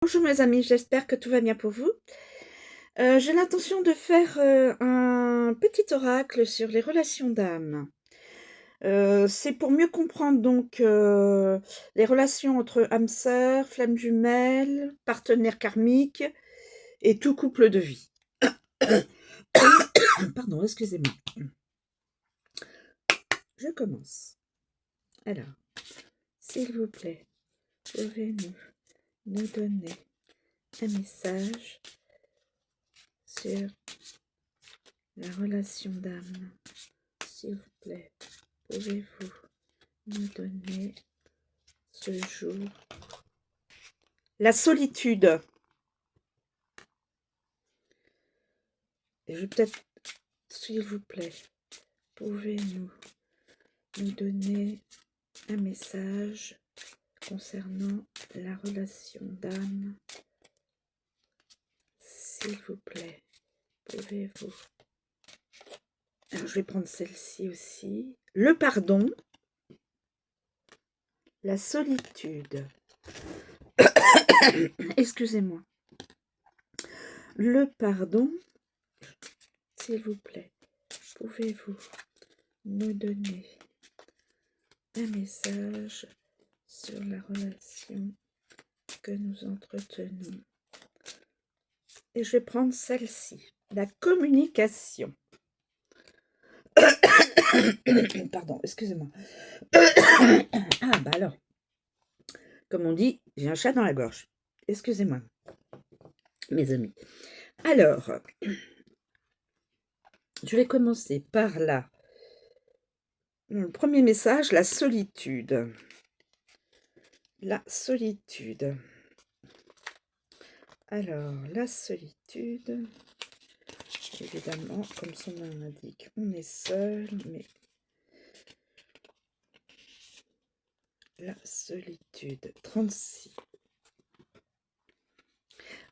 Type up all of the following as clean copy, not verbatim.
Bonjour mes amis, j'espère que tout va bien pour vous. J'ai l'intention de faire un petit oracle sur les relations d'âme. C'est pour mieux comprendre donc les relations entre âmes sœurs, flammes jumelles, partenaires karmiques et tout couple de vie. Pardon, excusez-moi. Je commence. Alors, s'il vous plaît, pouvez-vous nous donner un message sur la relation d'âme, s'il vous plaît. Pouvez-vous nous donner ce jour la solitude? Et je vais peut-être, s'il vous plaît, pouvez-nous nous donner un message concernant la relation d'âme? S'il vous plaît, pouvez-vous... Alors, je vais prendre celle-ci aussi. Le pardon, la solitude. Excusez-moi. Le pardon, s'il vous plaît, pouvez-vous nous donner un message sur la relation que nous entretenons? Et je vais prendre celle-ci, la communication. Pardon, excusez-moi. Ah, bah alors, comme on dit, j'ai un chat dans la gorge. Excusez-moi, mes amis. Alors, je vais commencer par là. Le premier message, la solitude. La solitude. Alors, la solitude, évidemment, comme son nom l'indique, on est seul, mais la solitude, 36.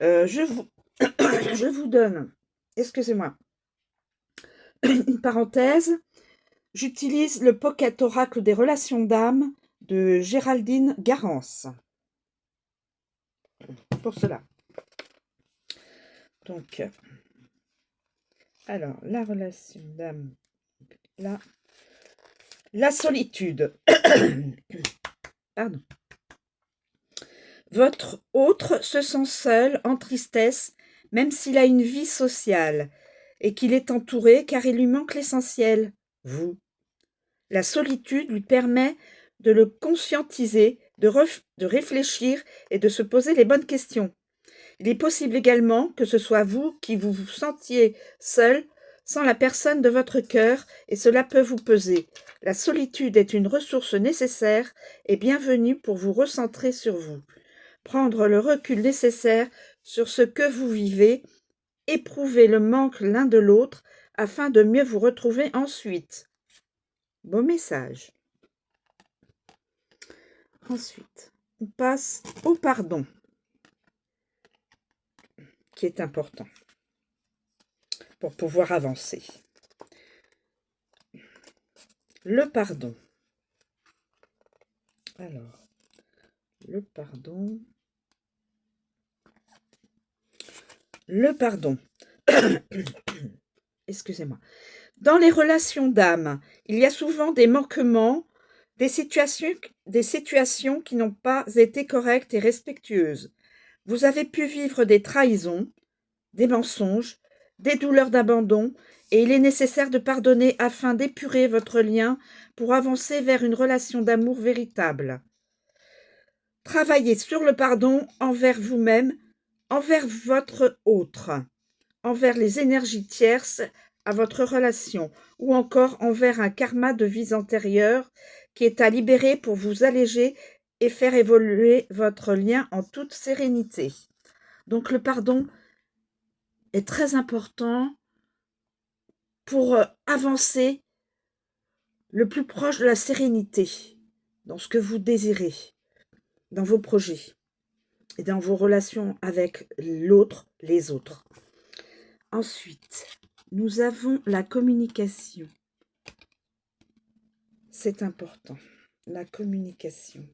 Je vous donne, excusez-moi, une parenthèse. J'utilise le Pocket Oracle des relations d'âme de Géraldine Garance pour cela. Donc, alors, la relation d'âme, là, la solitude. Pardon. Votre autre se sent seul, en tristesse, même s'il a une vie sociale, et qu'il est entouré car il lui manque l'essentiel, vous. La solitude lui permet de le conscientiser, de réfléchir et de se poser les bonnes questions. Il est possible également que ce soit vous qui vous sentiez seul, sans la personne de votre cœur, et cela peut vous peser. La solitude est une ressource nécessaire et bienvenue pour vous recentrer sur vous. Prendre le recul nécessaire sur ce que vous vivez, éprouver le manque l'un de l'autre afin de mieux vous retrouver ensuite. Beau message. Ensuite, on passe au pardon, qui est important pour pouvoir avancer. Le pardon. Alors, le pardon. Le pardon. Excusez-moi. Dans les relations d'âme, il y a souvent des manquements, des situations qui n'ont pas été correctes et respectueuses. Vous avez pu vivre des trahisons, des mensonges, des douleurs d'abandon, et il est nécessaire de pardonner afin d'épurer votre lien pour avancer vers une relation d'amour véritable. Travaillez sur le pardon envers vous-même, envers votre autre, envers les énergies tierces à votre relation, ou encore envers un karma de vies antérieures qui est à libérer pour vous alléger et faire évoluer votre lien en toute sérénité. Donc le pardon est très important pour avancer le plus proche de la sérénité dans ce que vous désirez, dans vos projets et dans vos relations avec l'autre, les autres. Ensuite, nous avons la communication. C'est important, la communication.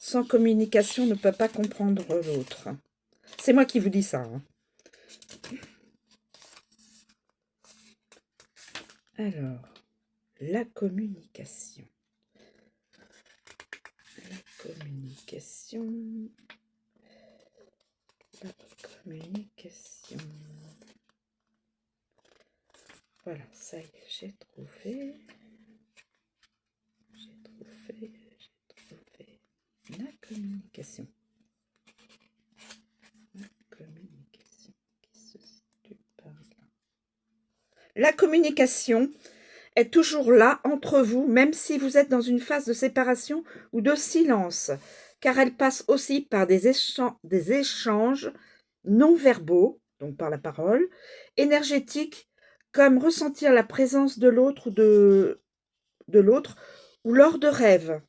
sans communication ne peut pas comprendre l'autre. C'est moi qui vous dis ça. Hein. Alors, la communication. La communication. La communication. Voilà, ça y est, j'ai trouvé. La communication. La communication qui se situe par là. La communication est toujours là entre vous, même si vous êtes dans une phase de séparation ou de silence, car elle passe aussi par des échanges non verbaux, donc par la parole, énergétiques, comme ressentir la présence de l'autre ou lors de rêves.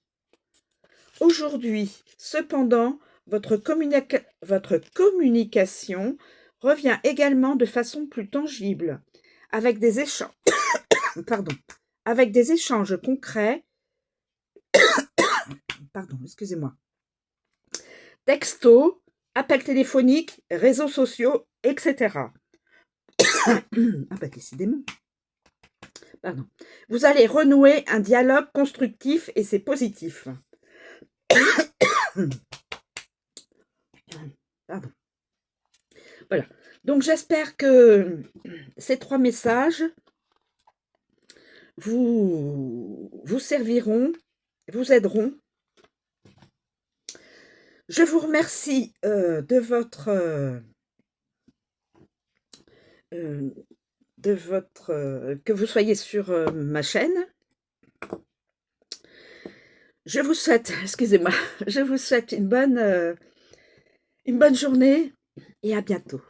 Aujourd'hui, cependant, votre communication revient également de façon plus tangible, avec des échanges, avec des échanges concrets, excusez-moi, textos, appels téléphoniques, réseaux sociaux, etc. Ah bah décidément. Pardon. Vous allez renouer un dialogue constructif et c'est positif. Pardon. Voilà. Donc j'espère que ces 3 messages vous serviront, vous aideront. Je vous remercie de votre que vous soyez sur ma chaîne. Je vous souhaite, excusez-moi, je vous souhaite une bonne journée et à bientôt.